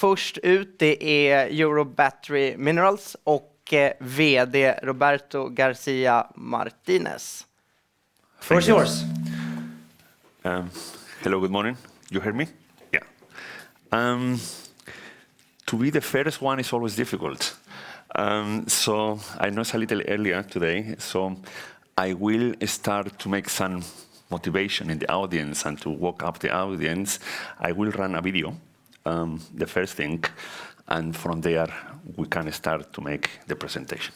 Först ut det är Eurobattery Minerals och VD Roberto García Martínez. Floor is yours. Hello, good morning. You hear me? Yeah. To be the first one is always difficult. So I know it's a little earlier today, so I will start to make some motivation in the audience and to walk up the audience. I will run a video, the first thing, and from there we can start to make the presentation.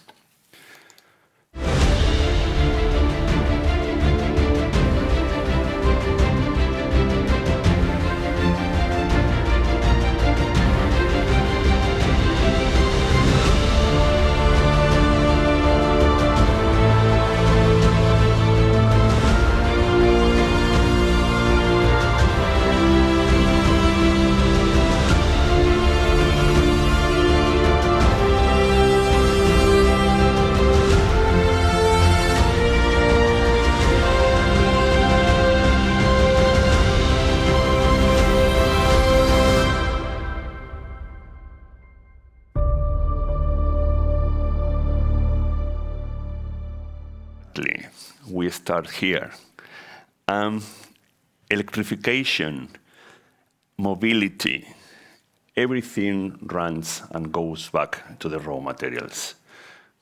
We start here. Electrification, mobility, everything runs and goes back to the raw materials.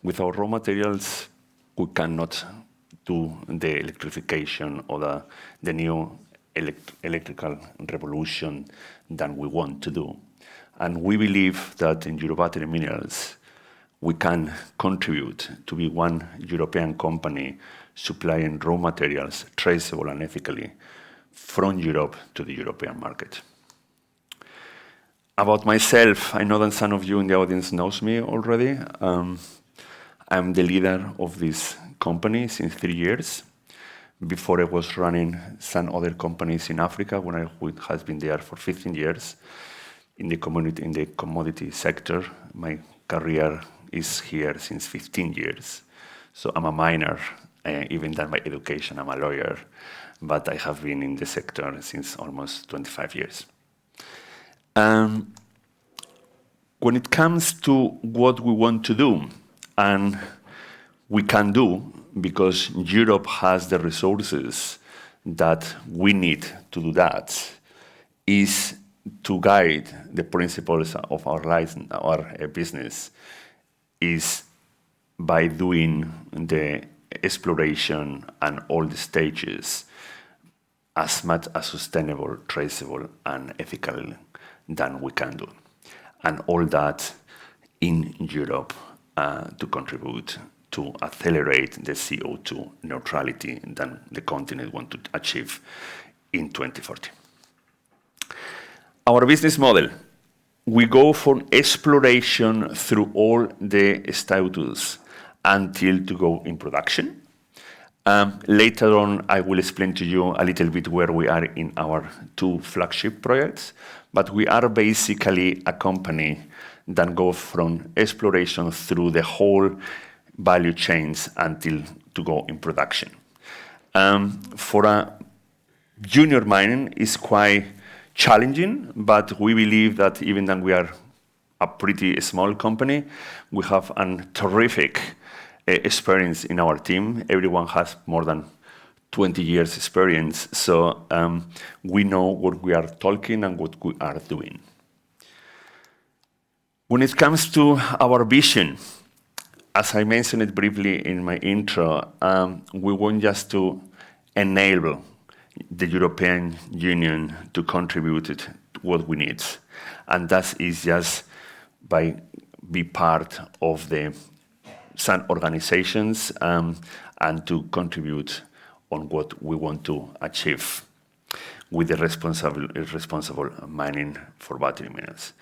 Without raw materials, we cannot do the electrification or the new electrical revolution that we want to do. And we believe that in Eurobattery Minerals, we can contribute to be one European company supplying raw materials traceable and ethically from Europe to the European market. About myself, I know that some of you in the audience knows me already. I'm the leader of this company since 3 years. Before I was running some other companies in Africa when I has been there for 15 years in the commodity sector. My career is here since 15 years. So I'm a miner, even though by education I'm a lawyer, but I have been in the sector since almost 25 years. When it comes to what we want to do, and we can do, because Europe has the resources that we need to do that, is to guide the principles of our life, our business, is by doing the exploration and all the stages as much as sustainable, traceable, and ethical than we can do. And all that in Europe to contribute to accelerate the CO2 neutrality that the continent wants to achieve in 2040. Our business model. We go from exploration through all the status until to go in production. Later on, I will explain to you a little bit where we are in our 2 flagship projects, but we are basically a company that goes from exploration through the whole value chains until to go in production. For a junior mining, it's quite challenging, but we believe that even though we are a pretty small company, we have a terrific experience in our team. Everyone has more than 20 years experience, so we know what we are talking and what we are doing. When it comes to our vision, as I mentioned it briefly in my intro, we want just to enable the European Union to contribute to what we need. And that is just by be part of some organizations and to contribute on what we want to achieve with the responsible mining for battery minerals.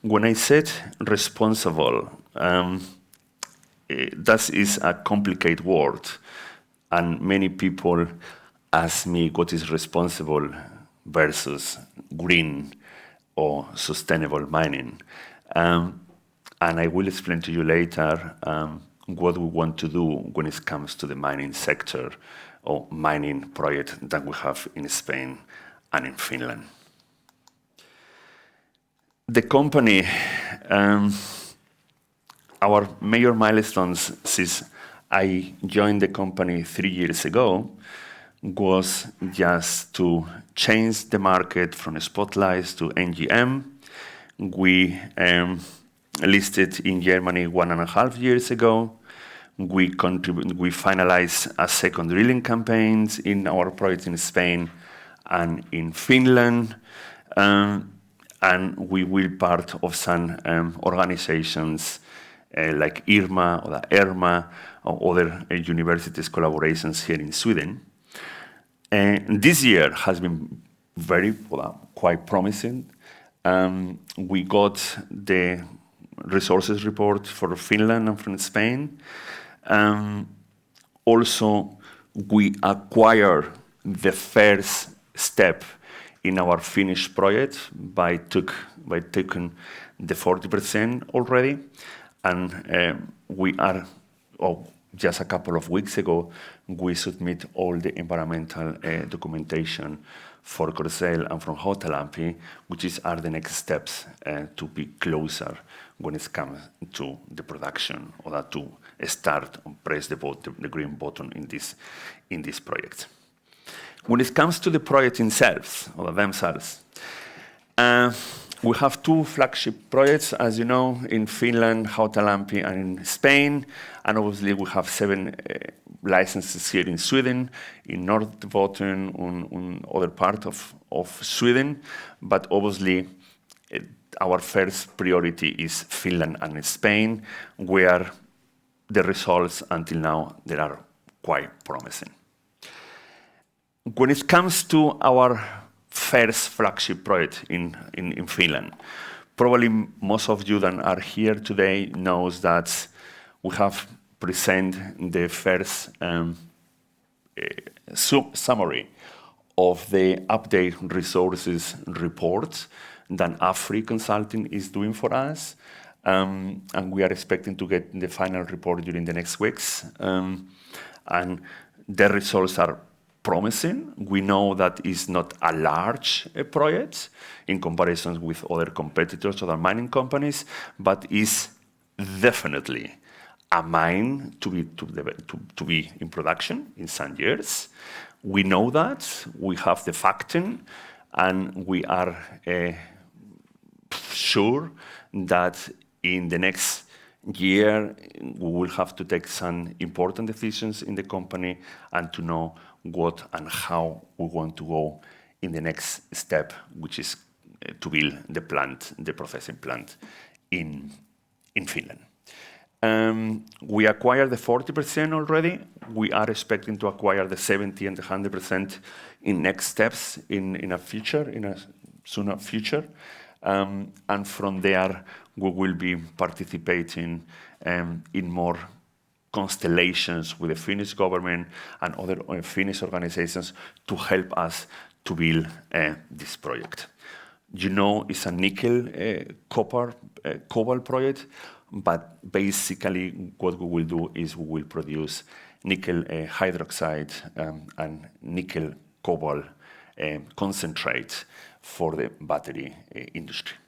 When I said responsible, that is a complicated word, and many people ask me what is responsible versus green or sustainable mining. And I will explain to you later what we want to do when it comes to the mining sector or mining project that we have in Spain and in Finland. The company, our major milestones since I joined the company 3 years ago was just to change the market from spotlights to NGM. We listed in Germany 1.5 years ago. We finalized a second drilling campaigns in our project in Spain and in Finland. And we will part of some organizations like IRMA or the ERMA or other universities collaborations here in Sweden. And this year has been quite promising. We got the resources report for Finland and from Spain. Also, we acquired the first step in our Finnish project by taking the 40% already. And we are, just a couple of weeks ago, we submit all the environmental documentation for Corcel and from Hautalampi, which are the next steps to be closer when it comes to the production or to start and press the green button in this project. When it comes to the project itself, or themselves, we have 2 flagship projects, as you know, in Finland, Hautalampi, and in Spain. And obviously, we have 7 licenses here in Sweden, in Norrbotten, on other part of Sweden. But obviously, our first priority is Finland and Spain, where the results until now they are quite promising. When it comes to our first flagship project in Finland, probably most of you that are here today knows that we have presented the first summary of the update resources report that AFRI Consulting is doing for us. And we are expecting to get the final report during the next weeks. And the results are promising. We know that it's not a large project in comparison with other competitors, other mining companies, but is definitely a mine to be in production in some years. We know that. We have the facting, and we are sure that in the next year we will have to take some important decisions in the company and to know what and how we want to go in the next step, which is to build the processing plant in Finland. We acquired the 40% already. We are expecting to acquire the 70% and the 100% in next steps in a sooner future. And from there, we will be participating in more constellations with the Finnish government and other Finnish organizations to help us to build this project. You know, it's a nickel cobalt project, but basically what we will do is we will produce nickel hydroxide and nickel cobalt concentrate for the battery industry.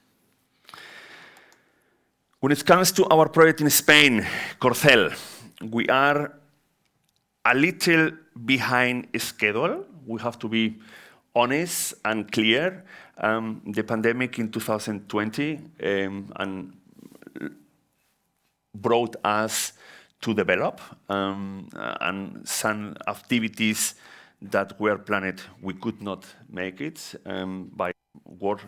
When it comes to our project in Spain, Corcel, we are a little behind schedule. We have to be honest and clear. The pandemic in 2020 and brought us to develop and some activities that were planned, we could not make it by work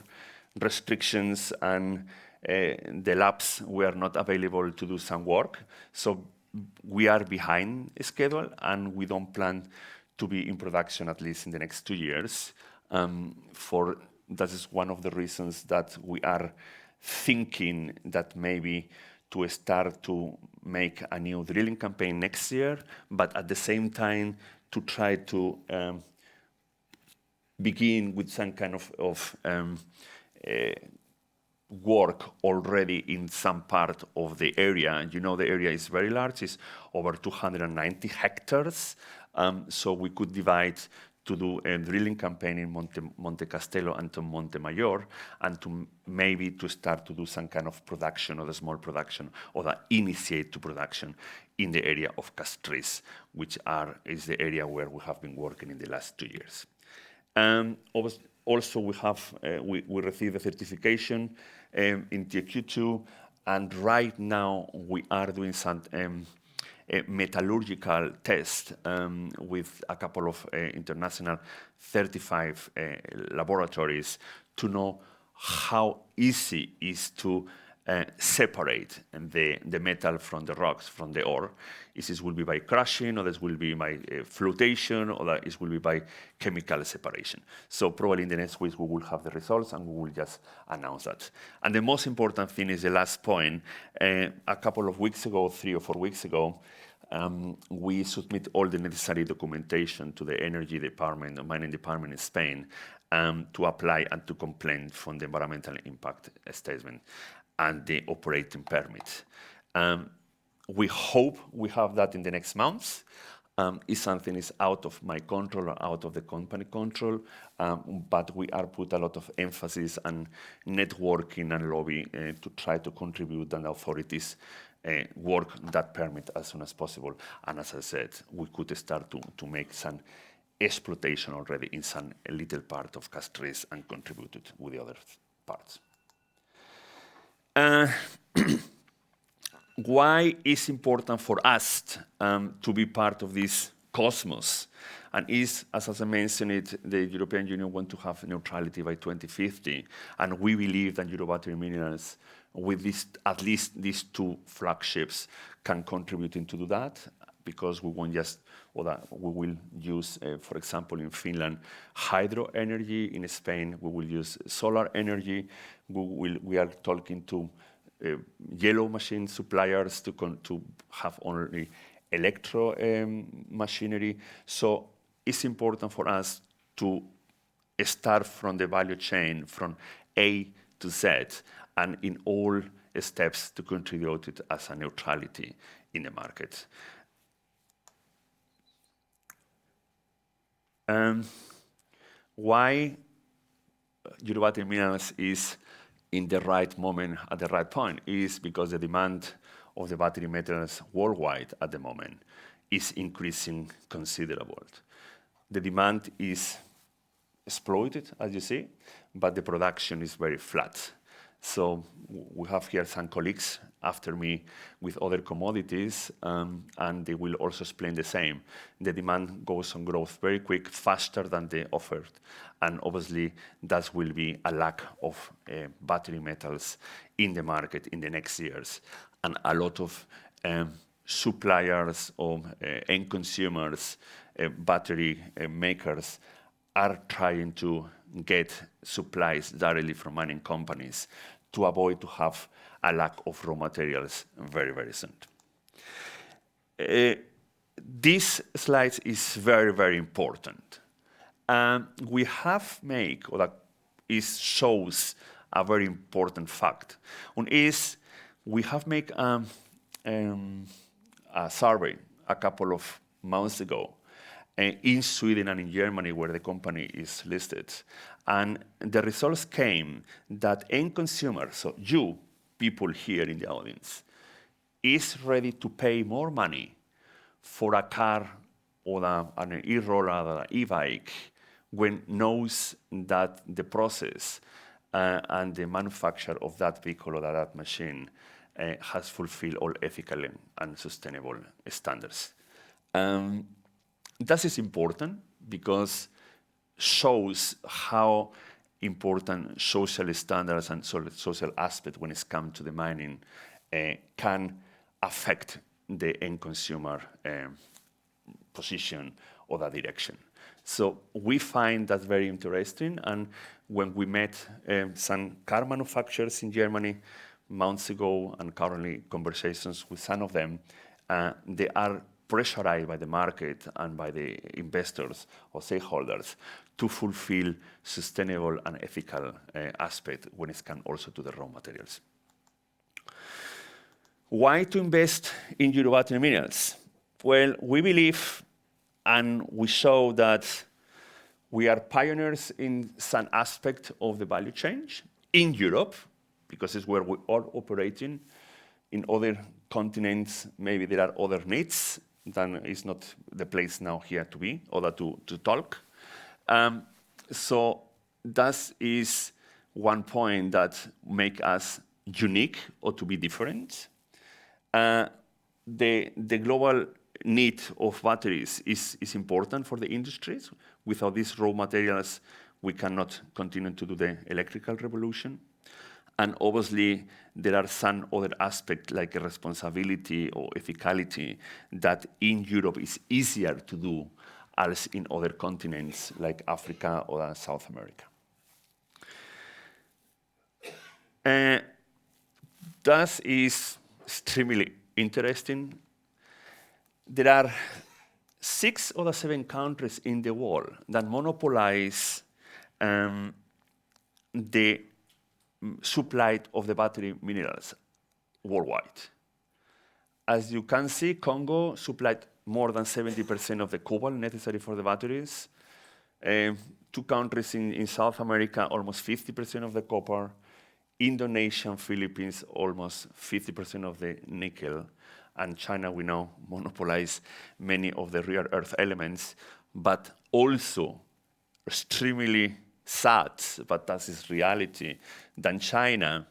restrictions, and the labs were not available to do some work. So we are behind schedule, and we don't plan to be in production at least in the next 2 years. That is one of the reasons that we are thinking that maybe to start to make a new drilling campaign next year, but at the same time to try to begin with some kind of work already in some part of the area. You know, the area is very large, it's over 290 hectares. So we could divide to do a drilling campaign in Monte Castello and to Montemayor, and to maybe to start to do some kind of production or the small production or the initiate to production in the area of Castries, which is the area where we have been working in the last 2 years. Also, we received a certification in TQ2, and right now we are doing some metallurgical test with a couple of international 35 laboratories to know how easy it is to separate the metal from the rocks, from the ore. This will be by crushing, or this will be by flotation, or this will be by chemical separation. So probably in the next weeks we will have the results and we will just announce that. And the most important thing is the last point. A couple of weeks ago, 3 or 4 weeks ago, we submit all the necessary documentation to the energy department, the mining department in Spain, to apply and to complain from the environmental impact statement and the operating permit. We hope we have that in the next months. If something is out of my control or out of the company control, but we are put a lot of emphasis on networking and lobby to try to contribute, and authorities work that permit as soon as possible. And as I said, we could start to make some exploitation already in some little part of Castries and contribute it with the other parts. Why is important for us to be part of this cosmos? And is, as I mentioned it, the European Union want to have neutrality by 2050, and we believe that Eurobattery Minerals, with at least these 2 flagships, can contribute into do that, because we won't just, or that we will use, for example, in Finland, hydro energy. In Spain, we will use solar energy. We are talking to yellow machine suppliers to have only electro machinery. So it's important for us to start from the value chain from A to Z, and in all steps to contribute it as a neutrality in the market. Why Eurobattery Minerals is in the right moment at the right point is because the demand of the battery metals worldwide at the moment is increasing considerable. The demand is exploited, as you see, but the production is very flat. So we have here some colleagues after me with other commodities, and they will also explain the same. The demand goes on growth very quick, faster than the offer, and obviously that will be a lack of battery metals in the market in the next years. And a lot of suppliers or end consumers, battery makers, are trying to get supplies directly from mining companies to avoid to have a lack of raw materials very, very soon. This slide is very, very important. We have made, or that shows a very important fact. One is we have made a survey a couple of months ago in Sweden and in Germany, where the company is listed. And the results came that end consumers, so you people here in the audience, is ready to pay more money for a car or an e-roller or an e-bike when knows that the process and the manufacture of that vehicle or that machine has fulfilled all ethical and sustainable standards. That is important because shows how important social standards and social aspect when it's come to the mining can affect the end consumer position or the direction. So we find that very interesting, and when we met some car manufacturers in Germany months ago, and currently conversations with some of them, they are pressurized by the market and by the investors or stakeholders to fulfill sustainable and ethical aspect when it comes also to the raw materials. Why to invest in Eurobattery Minerals? Well, we believe and we show that We are pioneers in some aspect of the value chain in Europe, because it's where we are operating. In other continents, maybe there are other needs, then it's not the place now here to be, or to talk. So that is one point that make us unique or to be different. The global need of batteries is important for the industries. Without these raw materials, we cannot continue to do the electrical revolution. And obviously, there are some other aspects like responsibility or ethicality that in Europe is easier to do as in other continents like Africa or South America. That is extremely interesting. There are 6 or 7 countries in the world that monopolize the supply of the battery minerals worldwide. As you can see, Congo supplied more than 70% of the cobalt necessary for the batteries. 2 countries in South America, almost 50% of the copper. Indonesia and Philippines, almost 50% of the nickel. And China, we know, monopolize many of the rare earth elements, but also extremely sad, but that is reality, that China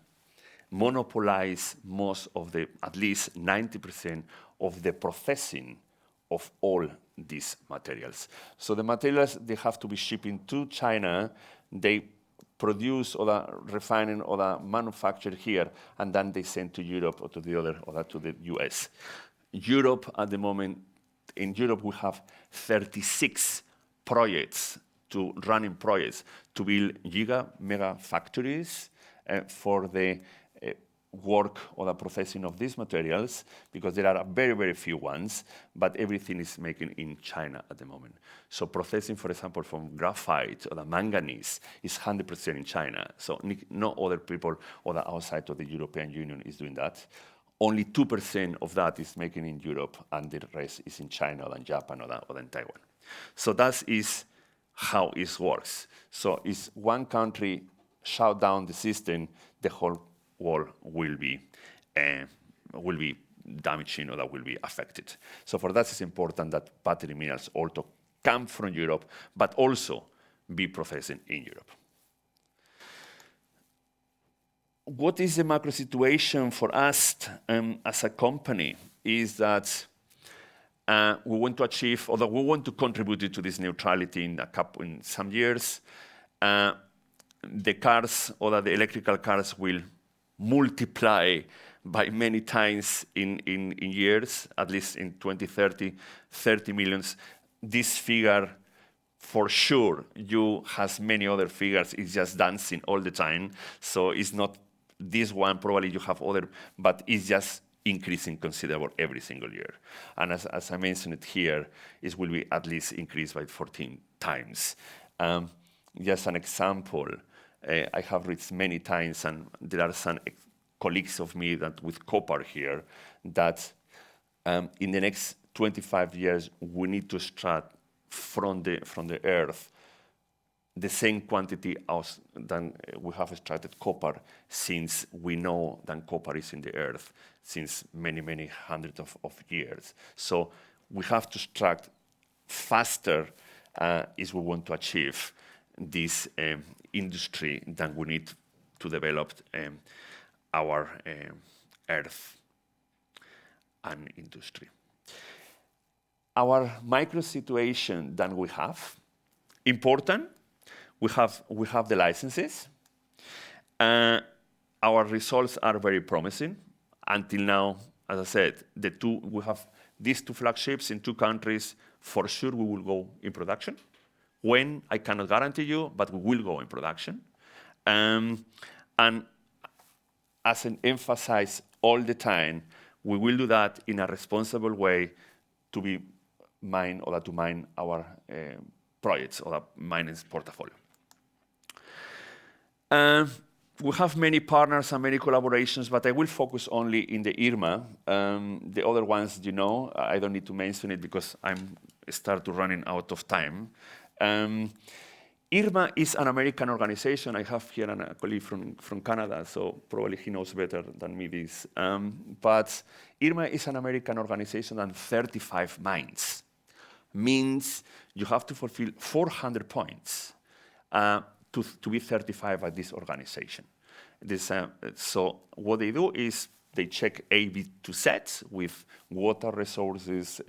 monopolize most of the, at least 90% of the processing of all these materials. So the materials, they have to be shipping to China, they produce or the refining or the manufacture here, and then they send to Europe or to the other, or to the US. Europe at the moment, in Europe we have 36 projects running projects to build mega factories for the work or the processing of these materials, because there are very, very few ones, but everything is making in China at the moment. So processing, for example, from graphite or the manganese is 100% in China. So no other people or the outside of the European Union is doing that. Only 2% of that is making in Europe, and the rest is in China or in Japan or in Taiwan. So that is how it works. So if one country shut down the system, the whole world will be damaging or that will be affected. So for that, it's important that battery minerals also come from Europe, but also be processed in Europe. What is the macro situation for us as a company is that we want to achieve, or that we want to contribute to this neutrality in some years. The cars, or the electrical cars, will multiply by many times in years, at least in 2030, 30 millions. This figure, for sure, you has many other figures, it's just dancing all the time. So it's not this one, probably you have other, but it's just increasing considerable every single year. And as I mentioned it here, it will be at least increased by 14 times. Just an example, I have read many times, and there are some colleagues of me that with copper here, that in the next 25 years, we need to extract from the earth the same quantity as than we have extracted copper, since we know that copper is in the earth since many, many hundreds of years. So we have to extract faster if we want to achieve this industry than we need to develop our earth and industry. Our micro situation that we have, important, we have the licenses. Our results are very promising. Until now, as I said, we have these 2 flagships in 2 countries. For sure, we will go in production. When, I cannot guarantee you, but we will go in production. And as an emphasize all the time, we will do that in a responsible way to be mine, or to mine our projects or mining portfolio. We have many partners and many collaborations, but I will focus only in the IRMA. The other ones, you know, I don't need to mention it because I'm start to running out of time. IRMA is an American organization. I have here a colleague from Canada, so probably he knows better than me this. But IRMA is an American organization and 35 mines. Means you have to fulfill 400 points to be certified by this organization. So what they do is they check A, B to Z with water resources,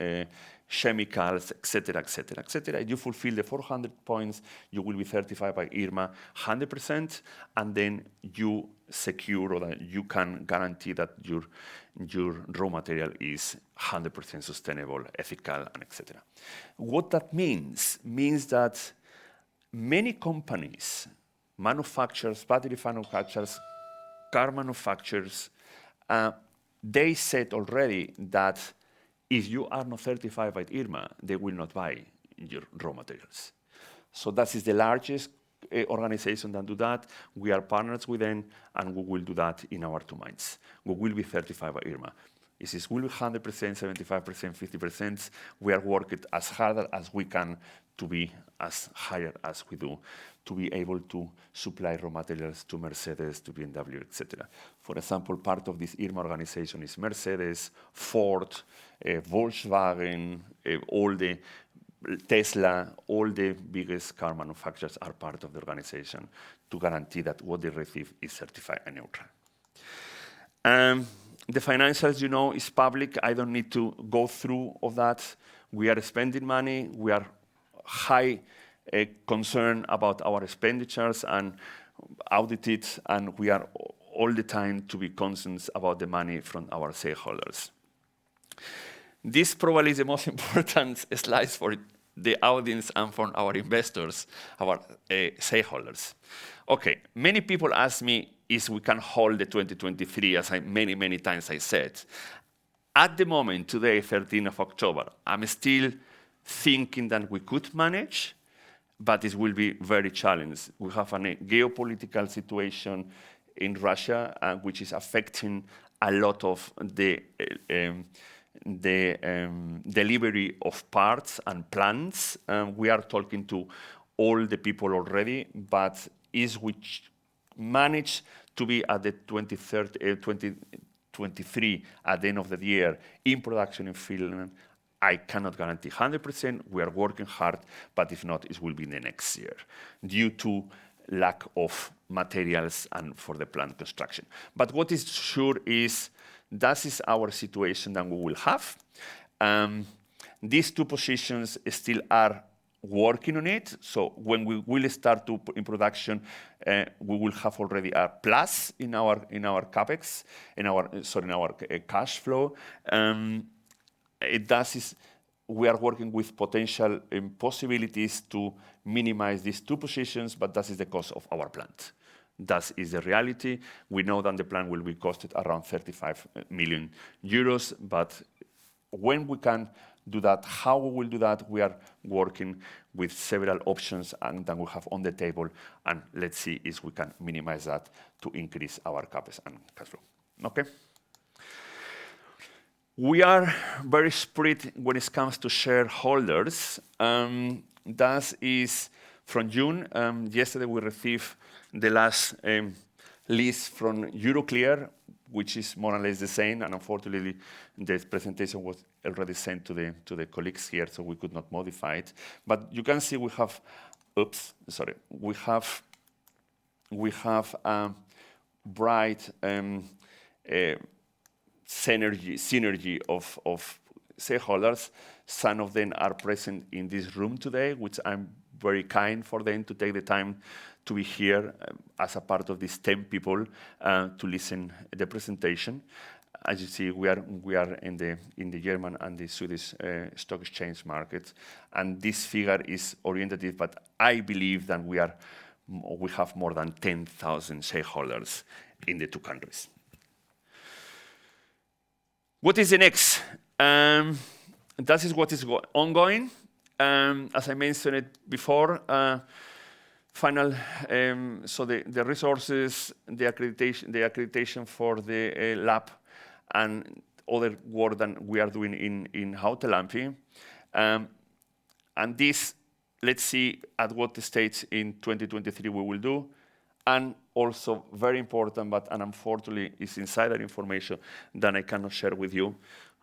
chemicals, etc., etc., etc. You fulfill the 400 points, you will be certified by IRMA 100%, and then you secure or that you can guarantee that your raw material is 100% sustainable, ethical, and etc. What that means that many companies, manufacturers, battery manufacturers, car manufacturers, they said already that if you are not certified by IRMA, they will not buy your raw materials. So that is the largest organization that do that. We are partners with them, and we will do that in our 2 mines. We will be certified by IRMA. Is this will be 100%, 75%, 50%? We are working as hard as we can to be as higher as we do, to be able to supply raw materials to Mercedes, to BMW, etc. For example, part of this IRMA organization is Mercedes, Ford, Volkswagen, all the Tesla, all the biggest car manufacturers are part of the organization to guarantee that what they receive is certified and neutral. The financials, you know, is public. I don't need to go through all that. We are spending money. We are high concern about our expenditures and audited, and we are all the time to be conscious about the money from our shareholders. This probably is the most important slide for the audience and for our investors, our shareholders. Okay, many people ask me if we can hold the 2023, as many times I said. At the moment, today, 13th of October, I'm still thinking that we could manage, but it will be very challenging. We have a geopolitical situation in Russia, which is affecting a lot of the delivery of parts and plans. We are talking to all the people already, but if we manage to be at the 2023 at the end of the year in production in Finland, I cannot guarantee 100%. We are working hard, but if not, it will be the next year due to lack of materials and for the plant construction. But what is sure is that is our situation that we will have. These 2 positions still are working on it. So when we will start in production, we will have already a plus in our capex, in our cash flow. We are working with potential possibilities to minimize these 2 positions, but that is the cost of our plant. That is the reality. We know that the plant will be costed around 35 million euros, but when we can do that, how we will do that, we are working with several options and that we have on the table, and let's see if we can minimize that to increase our capex and cash flow. Okay? We are very strict when it comes to shareholders. That is from June. Yesterday we received the last list from Euroclear, which is more or less the same, and unfortunately the presentation was already sent to the colleagues here, so we could not modify it. But you can see we have, we have bright synergy of shareholders. Some of them are present in this room today, which I'm very kind for them to take the time to be here as a part of these 10 people to listen the presentation. As you see, we are in the German and the Swedish stock exchange market, and this figure is orientative, but I believe that we have more than 10,000 shareholders in the 2 countries. What is the next? That is what is ongoing. As I mentioned it before, final, so the resources, the accreditation for the lab, and other work that we are doing in Hautelampi. And this let's see at what stage in 2023 we will do. And also very important, but unfortunately is insider information that I cannot share with you.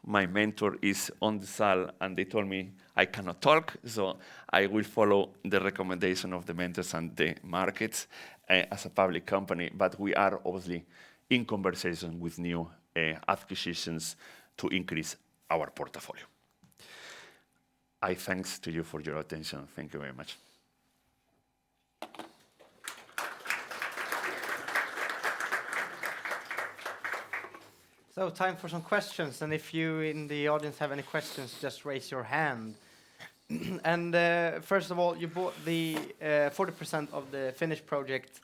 My mentor is on the salle and they told me I cannot talk, so I will follow the recommendation of the mentors and the markets as a public company, but we are obviously in conversation with new acquisitions to increase our portfolio. I thanks to you for your attention. Thank you very much. So time for some questions, and if you in the audience have any questions, just raise your hand. And first of all, you bought the 40% of the Finnish project.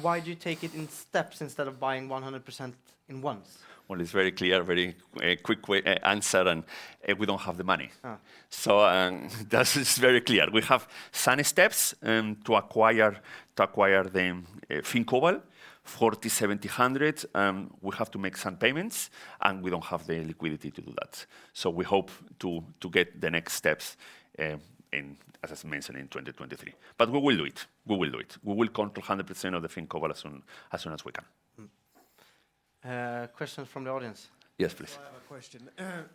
Why do you take it in steps instead of buying 100% in once? Well, it's very clear, very quick answer, and we don't have the money. So that is very clear. We have some steps to acquire the Fincobal, 40-70-100. We have to make some payments, and we don't have the liquidity to do that. So we hope to get the next steps as I mentioned, in 2023. But we will do it. We will do it. We will control 100% of the Fincobal as soon as we can. Questions from the audience? Yes, please. So I have a question.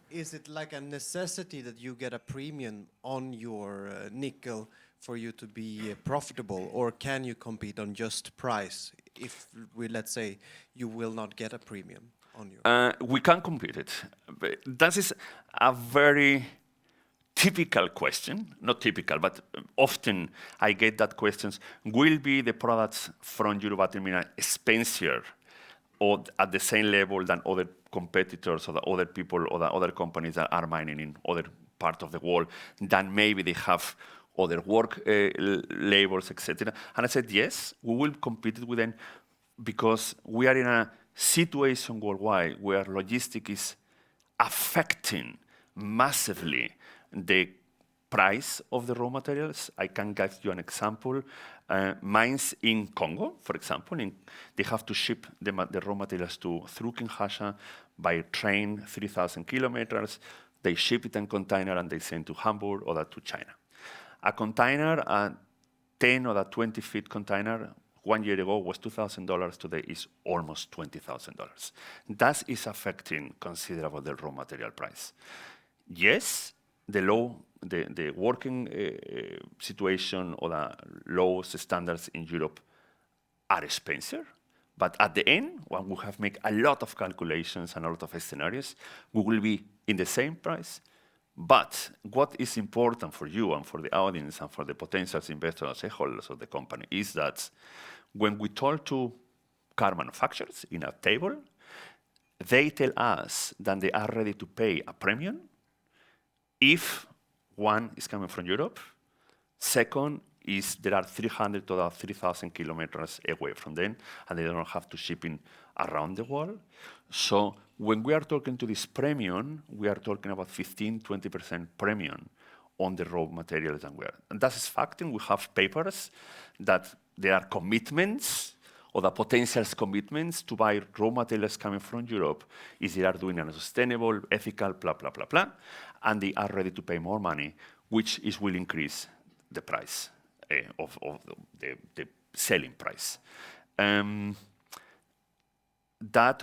Is it like a necessity that you get a premium on your nickel for you to be profitable, or can you compete on just price if we, let's say, you will not get a premium on your... We can compete it. That is a very typical question, not typical, but often I get that questions. Will be the products from Eurobattery expensive or at the same level than other competitors or the other people or the other companies that are mining in other parts of the world, then maybe they have other work labels, etc. And I said, yes, we will compete with them because we are in a situation worldwide where logistics is affecting massively the price of the raw materials. I can give you an example. Mines in Congo, for example, they have to ship the raw materials through Kinshasa by train 3,000 kilometers. They ship it in container and they send to Hamburg or to China. A container, a 10 or a 20 feet container, 1 year ago was $2,000. Today is almost $20,000. That is affecting considerably the raw material price. Yes, the working situation or the lowest standards in Europe are expensive, but at the end, when we have made a lot of calculations and a lot of scenarios, we will be in the same price. But what is important for you and for the audience and for the potential investors and shareholders of the company is that when we talk to car manufacturers in a table, they tell us that they are ready to pay a premium if one is coming from Europe, second is there are 300 to 3,000 kilometers away from them, and they don't have to ship in around the world. So when we are talking to this premium, we are talking about 15-20% premium on the raw materials that we are. And that's facting. We have papers that there are commitments or the potential commitments to buy raw materials coming from Europe if they are doing a sustainable, ethical, blah, blah, blah, blah, and they are ready to pay more money, which will increase the price of the selling price. That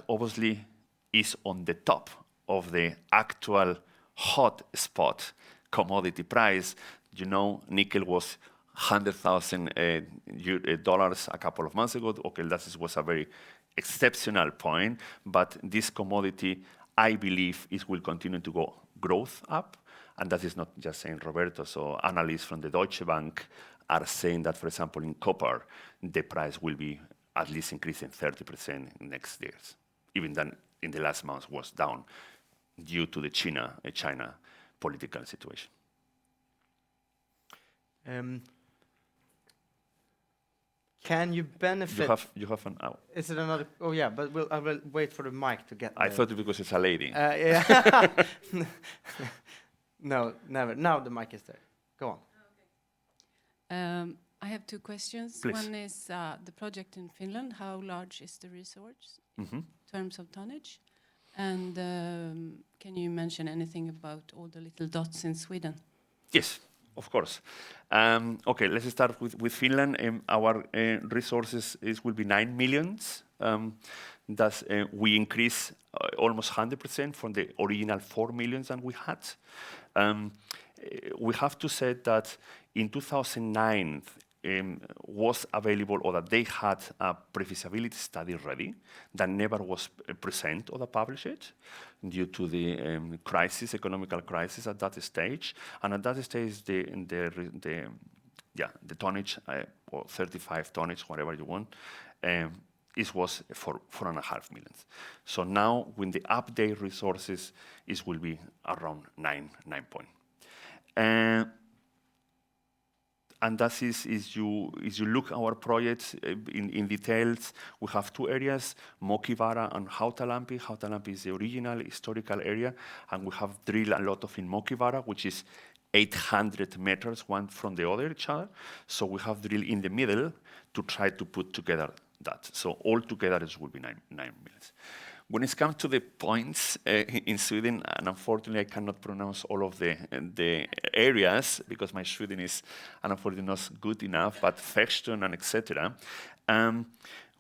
obviously is on the top of the actual hot spot commodity price. You know, nickel was $100,000 a couple of months ago. Okay, that was a very exceptional point, but this commodity, I believe, will continue to go growth up, and that is not just saying Roberto. So analysts from the Deutsche Bank are saying that, for example, in copper, the price will be at least increasing 30% in next years, even then in the last month was down due to the China political situation. Can you benefit? You have an hour. Is it another? Oh yeah, but I will wait for the mic to get. I thought it because it's a lady. Yeah. No, never. Now the mic is there. Go on. Okay. I have two questions. Please. One is the project in Finland. How large is the resource in terms of tonnage? And can you mention anything about all the little dots in Sweden? Yes. Of course. Okay, let's start with Finland. Our resources will be 9 millions. Thus, we increase almost 100% from the original 4 millions that we had. We have to say that in 2009 was available, or that they had a pre-feasibility study ready that never was presented or published due to the economical crisis at that stage. And at that stage, the tonnage, or 35 tonnage, whatever you want, it was 4.5 million. So now, when the update resources, it will be around 9 point. And that is you look our projects in details, we have 2 areas, Mokivaara and Hautalampi. Hautalampi is the original historical area, and we have drilled a lot of in Mokivaara, which is 800 meters one from the other each other. So we have drilled in the middle to try to put together that. So all together it will be 9 millions. When it comes to the points in Sweden, and unfortunately I cannot pronounce all of the areas because my Sweden is unfortunately not good enough, but Färston and etc.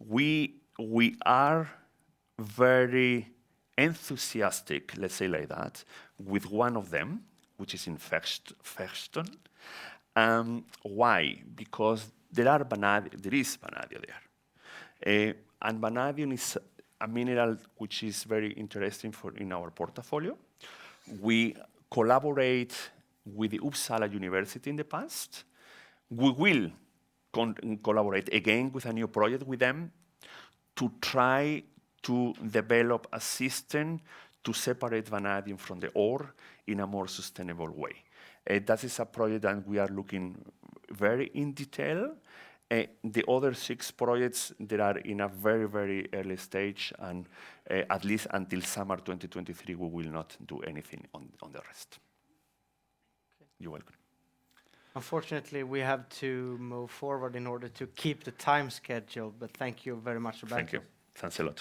We are very enthusiastic, let's say like that, with one of them, which is in Färston. Why? Because there is vanadium there. And vanadium is a mineral which is very interesting in our portfolio. We collaborate with the Uppsala University in the past. We will collaborate again with a new project with them to try to develop a system to separate vanadium from the ore in a more sustainable way. That is a project that we are looking very in detail. The other 6 projects that are in a very, very early stage, and at least until summer 2023, we will not do anything on the rest. Okay. You're welcome. Unfortunately, we have to move forward in order to keep the time schedule, but thank you very much, Roberto. Thank you. Thanks a lot.